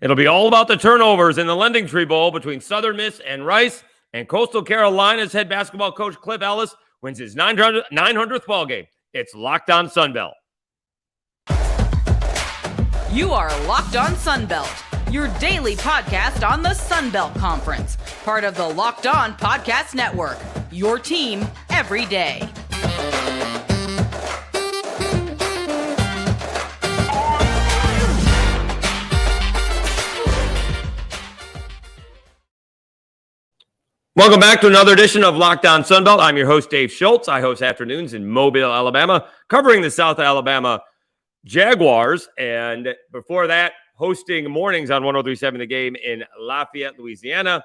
It'll be all about the turnovers in the Lending Tree Bowl between Southern Miss and Rice, and Coastal Carolina's head basketball coach Cliff Ellis wins his 900th ball game. It's Locked On Sunbelt. You are Locked On Sunbelt, your daily podcast on the Sunbelt Conference, part of the Locked On Podcast Network, your team every day. Welcome back to another edition of Locked On Sunbelt. I'm your host, Dave Schultz. I host afternoons in Mobile, Alabama, covering the South Alabama Jaguars. And before that, hosting mornings on 103.7 The Game in Lafayette, Louisiana,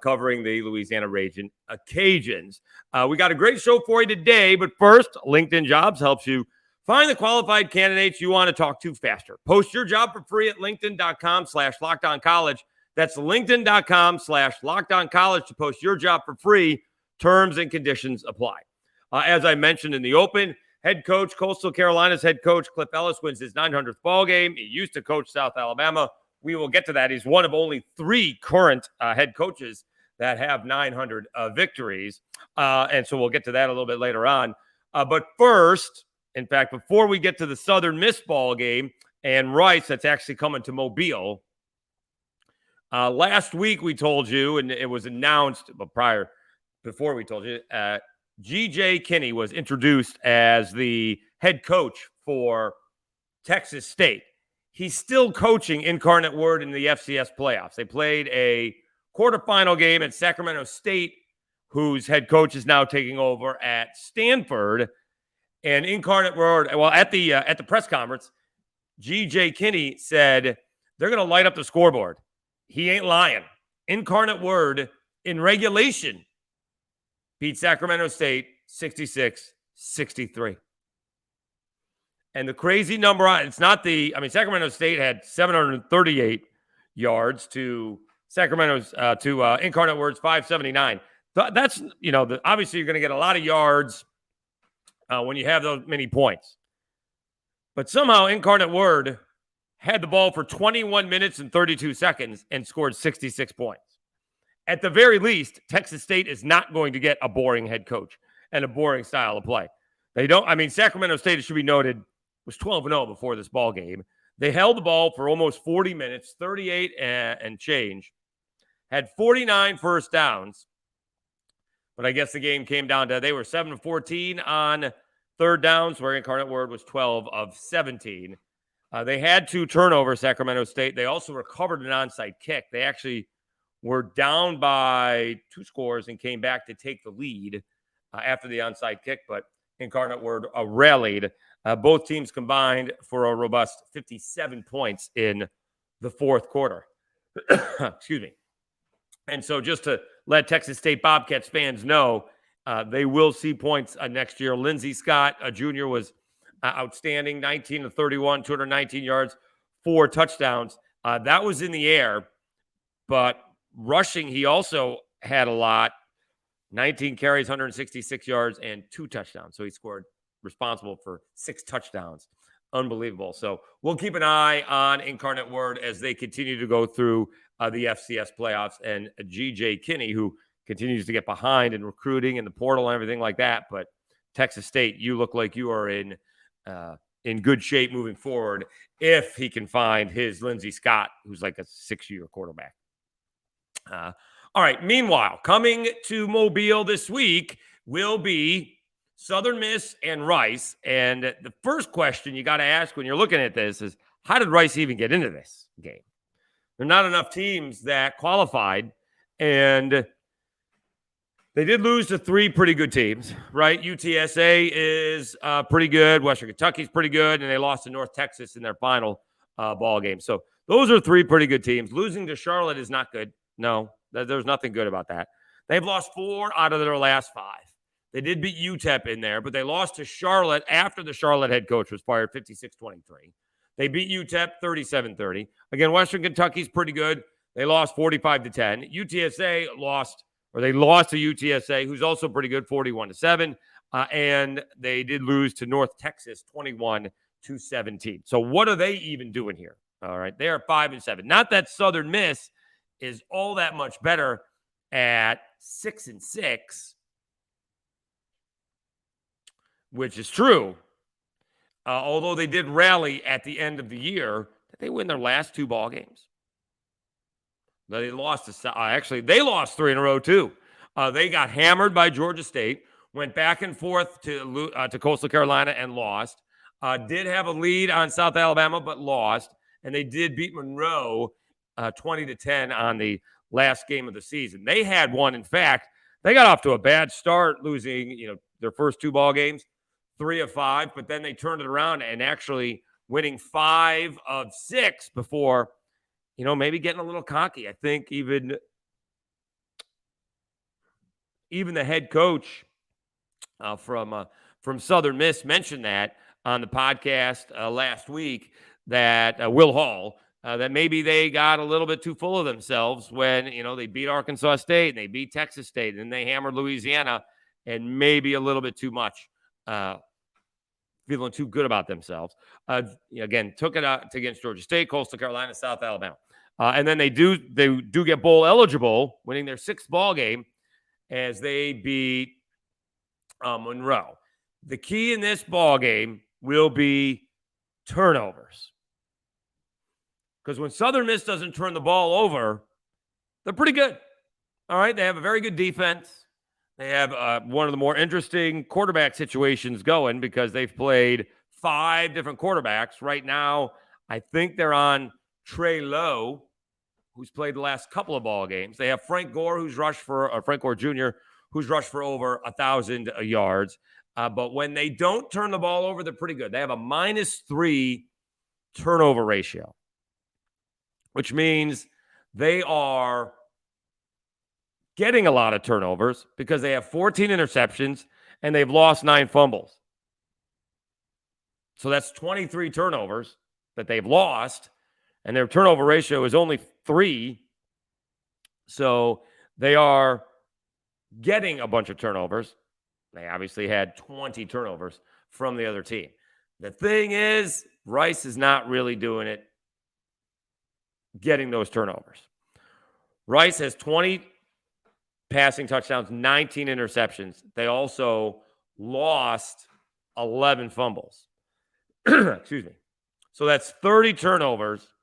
covering the Louisiana region Cajuns. We got a great show for you today, but first, LinkedIn Jobs helps you find the qualified candidates you want to talk to faster. Post your job for free at linkedin.com/lockedoncollege. That's linkedin.com/lockedoncollege to post your job for free. Terms and conditions apply. As I mentioned in the open, head coach, Coastal Carolina's head coach, Cliff Ellis, wins his 900th ball game. He used to coach South Alabama. We will get to that. He's one of only 3 current head coaches that have 900 victories. And so we'll get to that a little bit later on. But first, in fact, before we get to the Southern Miss ball game and Rice, that's actually coming to Mobile. Last week we told you, and it was announced, but before we told you, G.J. Kinne was introduced as the head coach for Texas State. He's still coaching Incarnate Word in the FCS playoffs. They played a quarterfinal game at Sacramento State, whose head coach is now taking over at Stanford. And Incarnate Word, well, at the press conference, G.J. Kinne said they're going to light up the scoreboard. He ain't lying. Incarnate Word in regulation beat Sacramento State 66-63. And the crazy number, it's not Sacramento State had 738 yards to Incarnate Word's 579. That's, obviously you're going to get a lot of yards when you have those many points. But somehow Incarnate Word had the ball for 21 minutes and 32 seconds and scored 66 points. At the very least, Texas State is not going to get a boring head coach and a boring style of play. Sacramento State, it should be noted, was 12-0 before this ball game. They held the ball for almost 40 minutes, 38 and change, had 49 first downs. But I guess the game came down to, they were 7 of 14 on third downs, where Incarnate Word was 12 of 17. They had 2 turnovers, Sacramento State. They also recovered an onside kick. They actually were down by 2 scores and came back to take the lead after the onside kick, but Incarnate Word rallied. Both teams combined for a robust 57 points in the fourth quarter. Excuse me. And so just to let Texas State Bobcats fans know, they will see points next year. Lindsey Scott, a junior, was outstanding, 19 of 31, 219 yards, 4 touchdowns. That was in the air, but rushing, he also had a lot, 19 carries, 166 yards, and 2 touchdowns. So he scored, responsible for 6 touchdowns. Unbelievable. So we'll keep an eye on Incarnate Word as they continue to go through the FCS playoffs, and G.J. Kinne, who continues to get behind in recruiting and the portal and everything like that. But Texas State, you look like you are in good shape moving forward if he can find his Lindsey Scott, who's like a 6-year quarterback. All right. Meanwhile, coming to Mobile this week will be Southern Miss and Rice. And the first question you got to ask when you're looking at this is, how did Rice even get into this game? There are not enough teams that qualified, and they did lose to 3 pretty good teams, right? UTSA is pretty good. Western Kentucky's pretty good, and they lost to North Texas in their final ball game. So those are 3 pretty good teams. Losing to Charlotte is not good. No, there's nothing good about that. They've lost 4 out of their last 5. They did beat UTEP in there, but they lost to Charlotte after the Charlotte head coach was fired, 56-23. They beat UTEP 37-30. Again, Western Kentucky's pretty good. They lost 45-10. UTSA lost to UTSA, who's also pretty good, 41-7. And they did lose to North Texas 21-17. So what are they even doing here? All right. They are 5-7. Not that Southern Miss is all that much better at 6-6, which is true. Although they did rally at the end of the year, they win their last 2 ball games. They lost to actually they lost 3 in a row too. They got hammered by Georgia State, went back and forth to Coastal Carolina and lost. Did have a lead on South Alabama but lost, and they did beat Monroe 20-10 on the last game of the season. They had one. In fact, they got off to a bad start, losing their first 2 ball games, 3 of 5, but then they turned it around and actually winning 5 of 6 before maybe getting a little cocky. I think even the head coach from Southern Miss mentioned that on the podcast last week, that Will Hall, that maybe they got a little bit too full of themselves when they beat Arkansas State and they beat Texas State and they hammered Louisiana, and maybe a little bit too much, feeling too good about themselves. Again, took it out against Georgia State, Coastal Carolina, South Alabama. And then they do get bowl eligible, winning their 6th ball game as they beat Monroe. The key in this ball game will be turnovers, because when Southern Miss doesn't turn the ball over, they're pretty good. All right, they have a very good defense. They have one of the more interesting quarterback situations going, because they've played 5 different quarterbacks. Right now, I think they're on Trey Lowe, who's played the last couple of ball games. They have Frank Gore, Frank Gore Jr., who's rushed for over 1,000 yards. But when they don't turn the ball over, they're pretty good. They have a -3 turnover ratio, which means they are getting a lot of turnovers because they have 14 interceptions and they've lost 9 fumbles. So that's 23 turnovers that they've lost, and their turnover ratio is only 3. So they are getting a bunch of turnovers. They obviously had 20 turnovers from the other team. The thing is, Rice is not really doing it, getting those turnovers. Rice has 20 passing touchdowns, 19 interceptions. They also lost 11 fumbles. Excuse me. So that's 30 turnovers,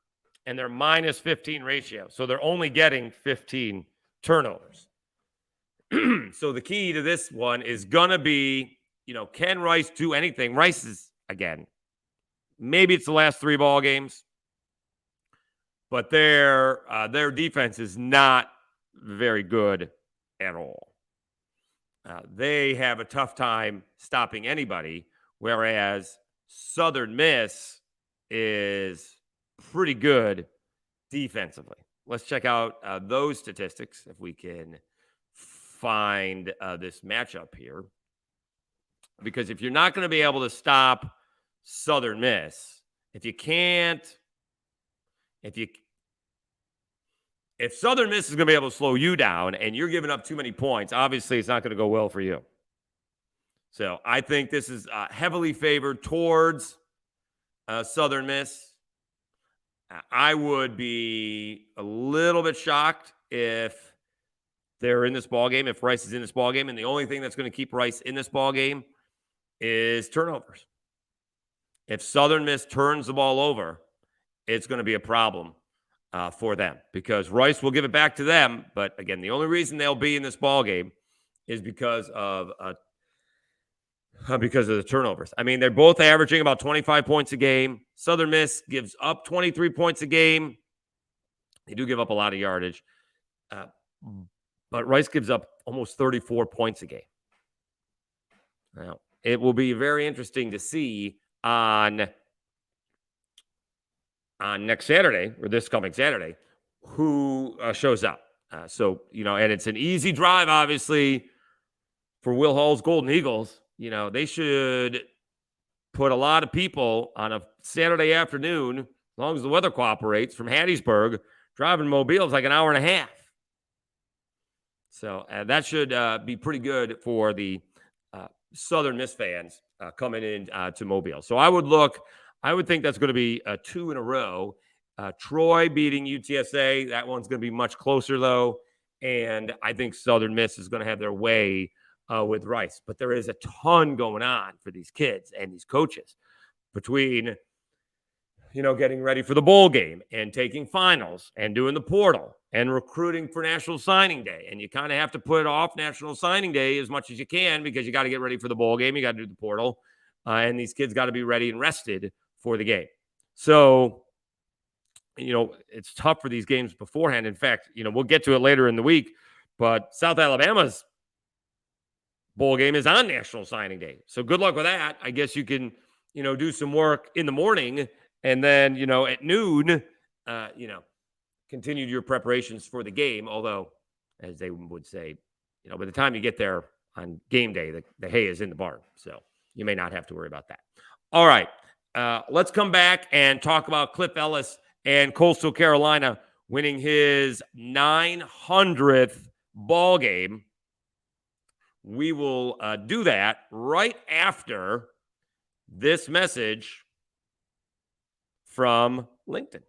and they're -15 ratio. So they're only getting 15 turnovers. So the key to this one is going to be, can Rice do anything? Rice is, again, maybe it's the last 3 ball games, but their defense is not very good at all. They have a tough time stopping anybody, whereas Southern Miss is pretty good defensively. Let's check out those statistics if we can find this matchup here. Because if you're not going to be able to stop Southern Miss, if Southern Miss is going to be able to slow you down and you're giving up too many points, obviously it's not going to go well for you. So I think this is heavily favored towards Southern Miss. I would be a little bit shocked if they're in this ballgame, if Rice is in this ballgame, and the only thing that's going to keep Rice in this ballgame is turnovers. If Southern Miss turns the ball over, it's going to be a problem for them, because Rice will give it back to them. But again, the only reason they'll be in this ballgame is because of the turnovers. I mean, they're both averaging about 25 points a game. Southern Miss gives up 23 points a game. They do give up a lot of yardage. But Rice gives up almost 34 points a game. Now, it will be very interesting to see on next Saturday, or this coming Saturday, who shows up. And it's an easy drive, obviously, for Will Hall's Golden Eagles. They should put a lot of people on a Saturday afternoon, as long as the weather cooperates, from Hattiesburg. Driving Mobile is like an hour and a half. So that should be pretty good for the Southern Miss fans coming in to Mobile. So I would think that's going to be 2 in a row. Troy beating UTSA. That one's going to be much closer, though. And I think Southern Miss is going to have their way with Rice. But there is a ton going on for these kids and these coaches between, getting ready for the bowl game and taking finals and doing the portal and recruiting for National Signing Day. And you kind of have to put off National Signing Day as much as you can because you got to get ready for the bowl game. You got to do the portal. And these kids got to be ready and rested for the game. So, it's tough for these games beforehand. In fact, we'll get to it later in the week, but South Alabama's bowl game is on National Signing Day. So good luck with that. I guess you can, do some work in the morning and then, at noon, continue your preparations for the game. Although, as they would say, by the time you get there on game day, the hay is in the barn. So you may not have to worry about that. All right. Let's come back and talk about Cliff Ellis and Coastal Carolina winning his 900th ball game. We will do that right after this message from LinkedIn.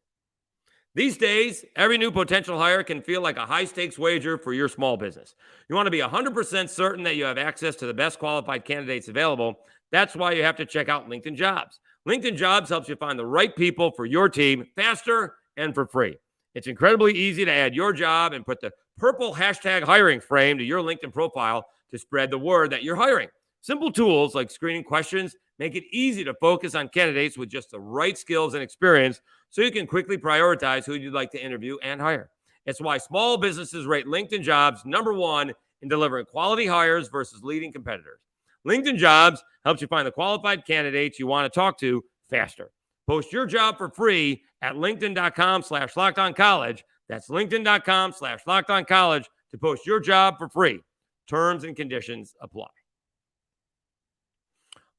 These days, every new potential hire can feel like a high-stakes wager for your small business. You want to be 100% certain that you have access to the best qualified candidates available. That's why you have to check out LinkedIn Jobs. LinkedIn Jobs helps you find the right people for your team faster and for free. It's incredibly easy to add your job and put the purple hashtag hiring frame to your LinkedIn profile to spread the word that you're hiring. Simple tools like screening questions make it easy to focus on candidates with just the right skills and experience so you can quickly prioritize who you'd like to interview and hire. It's why small businesses rate LinkedIn Jobs #1 in delivering quality hires versus leading competitors. LinkedIn Jobs helps you find the qualified candidates you want to talk to faster. Post your job for free at linkedin.com/lockedoncollege. That's linkedin.com/lockedoncollege to post your job for free. Terms and conditions apply.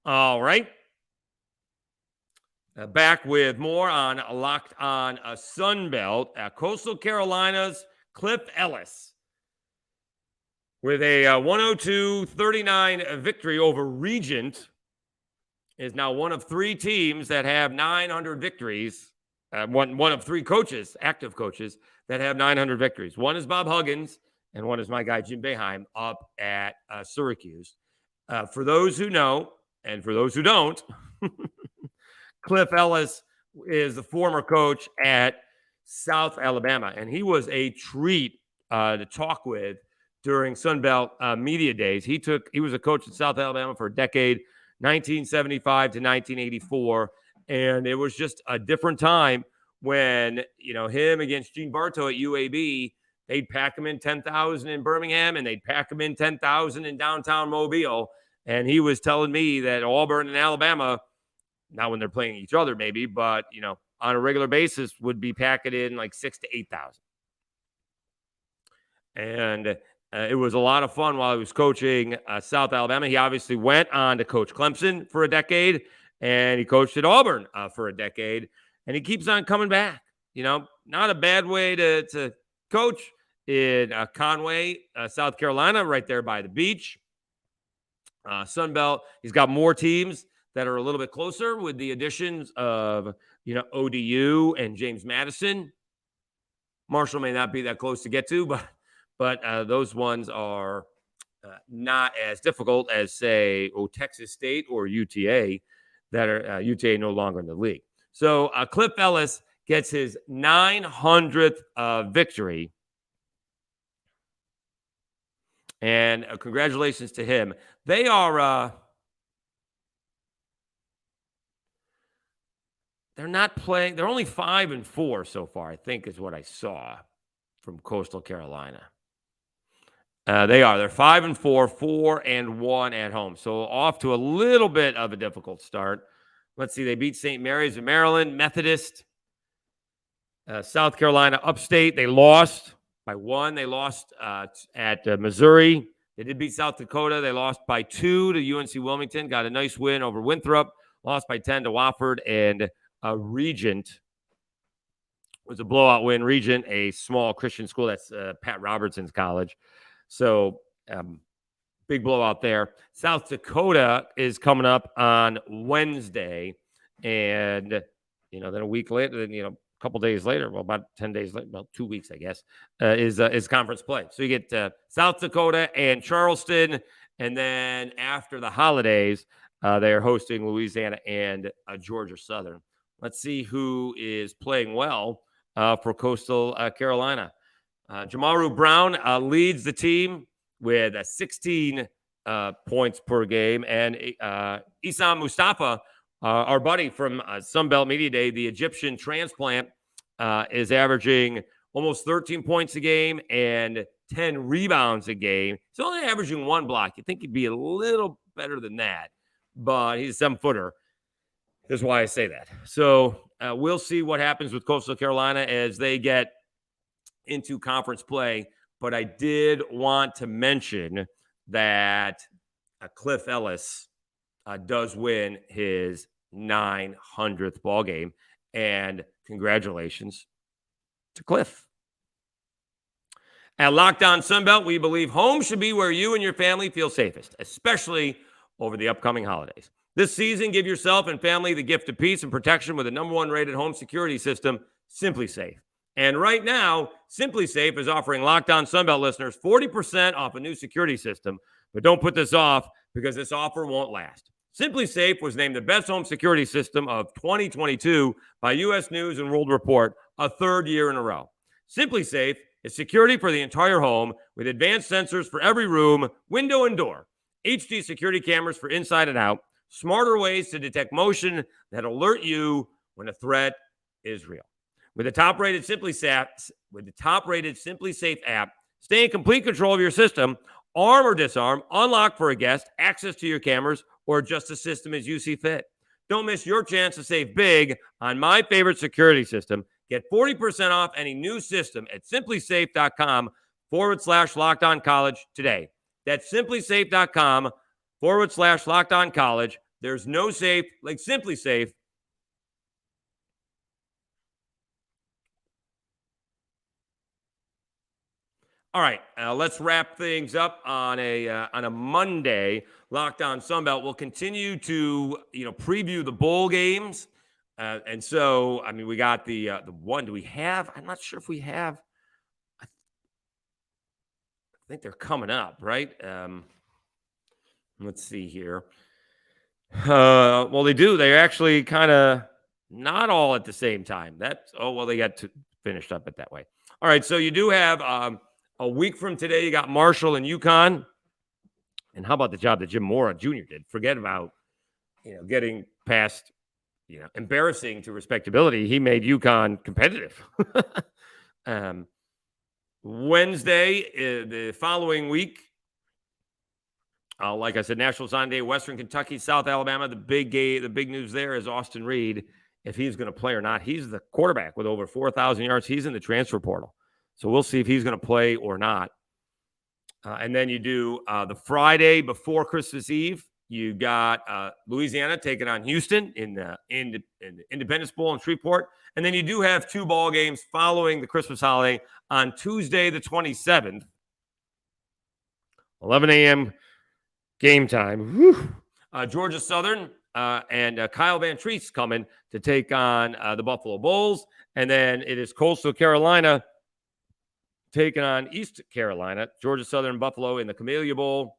All right. Back with more on Locked On Sunbelt. Coastal Carolina's Cliff Ellis with a 102-39 victory over Regent is now one of 3 teams that have 900 victories. One of 3 coaches, active coaches, that have 900 victories. One is Bob Huggins, and one is my guy Jim Boeheim up at Syracuse. For those who know, and for those who don't, Cliff Ellis is the former coach at South Alabama, and he was a treat to talk with during Sunbelt Media Days. He was a coach at South Alabama for a decade, 1975 to 1984, and it was just a different time when, him against Gene Bartow at UAB, they'd pack him in 10,000 in Birmingham, and they'd pack him in 10,000 in downtown Mobile, and he was telling me that Auburn and Alabama, not when they're playing each other maybe, but, on a regular basis would be packing in like 6,000 to 8,000. And it was a lot of fun while he was coaching South Alabama. He obviously went on to coach Clemson for a decade, and he coached at Auburn for a decade, and he keeps on coming back. Not a bad way to coach in Conway, South Carolina, right there by the beach. Sunbelt, he's got more teams that are a little bit closer with the additions of, ODU and James Madison. Marshall may not be that close to get to, but those ones are not as difficult as, say, Texas State or UTA that are UTA no longer in the league. So Cliff Ellis gets his 900th victory. And congratulations to him. They are they're not playing. They're only 5-4 so far, I think, is what I saw from Coastal Carolina. They are. They're 5-4, 4-1 at home. So off to a little bit of a difficult start. Let's see. They beat St. Mary's of Maryland, Methodist, South Carolina, Upstate. They lost by 1. They lost at Missouri. They did beat South Dakota. They lost by 2 to UNC Wilmington. Got a nice win over Winthrop. Lost by 10 to Wofford. And Regent was a blowout win. Regent, a small Christian school. That's Pat Robertson's college. So big blowout there. South Dakota is coming up on Wednesday. And, then a week later, then, couple days later, well, about 10 days later, about 2 weeks, I guess, is conference play. So you get South Dakota and Charleston, and then after the holidays, they are hosting Louisiana and Georgia Southern. Let's see who is playing well for Coastal Carolina. Jamaru Brown leads the team with 16 points per game, and Isam Mustafa, our buddy from Sunbelt Media Day, the Egyptian transplant, is averaging almost 13 points a game and 10 rebounds a game. He's only averaging 1 block. You'd think he'd be a little better than that, but he's a 7-footer. That's why I say that. So we'll see what happens with Coastal Carolina as they get into conference play. But I did want to mention that Cliff Ellis does win his 900th ball game, and congratulations to Cliff. At Locked On Sunbelt, we believe home should be where you and your family feel safest, especially over the upcoming holidays. This season, give yourself and family the gift of peace and protection with the #1 rated home security system, SimpliSafe. And right now, SimpliSafe is offering Locked On Sunbelt listeners 40% off a new security system. But don't put this off, because this offer won't last. SimpliSafe was named the best home security system of 2022 by U.S. News and World Report, a 3rd year in a row. SimpliSafe is security for the entire home with advanced sensors for every room, window, and door, HD security cameras for inside and out, smarter ways to detect motion that alert you when a threat is real. With the top-rated SimpliSafe app, stay in complete control of your system. Arm or disarm, unlock for a guest, access to your cameras, or adjust the system as you see fit. Don't miss your chance to save big on my favorite security system. Get 40% off any new system at simplisafe.com/LockedOnCollege today. That's simplisafe.com/LockedOnCollege. There's no safe like SimpliSafe. All right, let's wrap things up on a Monday. Locked On Sunbelt. We'll continue to preview the bowl games, and so I mean we got the one. Do we have? I'm not sure if we have. I think they're coming up, right? Let's see here. Well, they do. They're actually kind of not all at the same time. They got finished up it that way. All right, so you do have. A week from today, you got Marshall and UConn. And how about the job that Jim Mora Jr. did? Forget about, getting past, embarrassing to respectability. He made UConn competitive. Wednesday, the following week, like I said, National Signing Day, Western Kentucky, South Alabama. The big news there is Austin Reed, if he's going to play or not. He's the quarterback with over 4,000 yards. He's in the transfer portal. So we'll see if he's going to play or not. And then you do the Friday before Christmas Eve. You got Louisiana taking on Houston in the Independence Bowl in Shreveport. And then you do have 2 ball games following the Christmas holiday on Tuesday the 27th. 11 a.m. game time. Georgia Southern and Kyle Van Treese coming to take on the Buffalo Bulls. And then it is Coastal Carolina taking on East Carolina, Georgia Southern, Buffalo in the Camellia Bowl,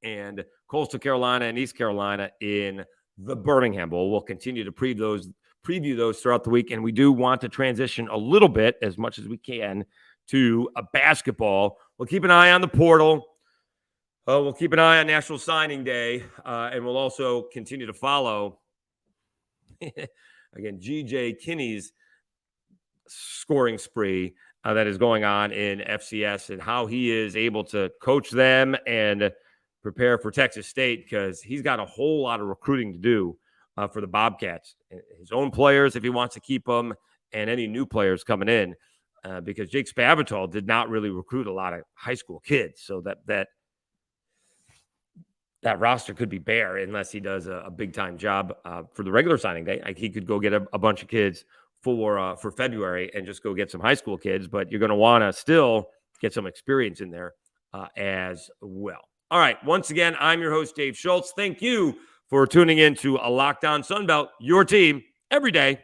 and Coastal Carolina and East Carolina in the Birmingham Bowl. We'll continue to preview those throughout the week, and we do want to transition a little bit, as much as we can, to a basketball. We'll keep an eye on the portal. We'll keep an eye on National Signing Day, and we'll also continue to follow, again, G.J. Kinne's scoring spree that is going on in FCS, and how he is able to coach them and prepare for Texas State, because he's got a whole lot of recruiting to do for the Bobcats. His own players, if he wants to keep them, and any new players coming in, because Jake Spavital did not really recruit a lot of high school kids, so that roster could be bare unless he does a big-time job for the regular signing day. He could go get a bunch of kids for February and just go get some high school kids, but you're going to want to still get some experience in there as well. All right. Once again, I'm your host, Dave Schultz. Thank you for tuning in to a Locked On Sunbelt, your team every day.